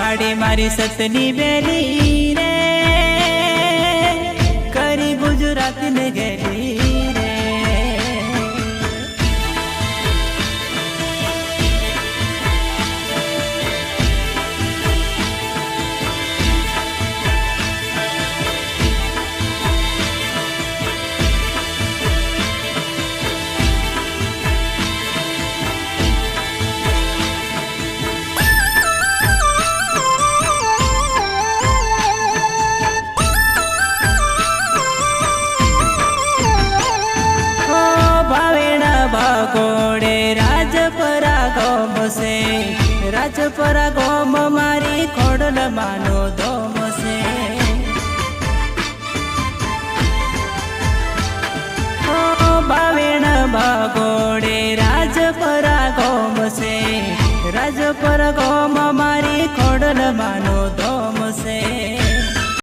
पाड़ी मारी सतनी बेली रे करी गुजरात ने गेली रे। गोड़े राजपरा गोम से राजपरा गोम मारी खोडल मानो दोम से। बावेण भागोड़े राजपरा गोम से राजपरा गोम मारी खोडल मानो दोम से।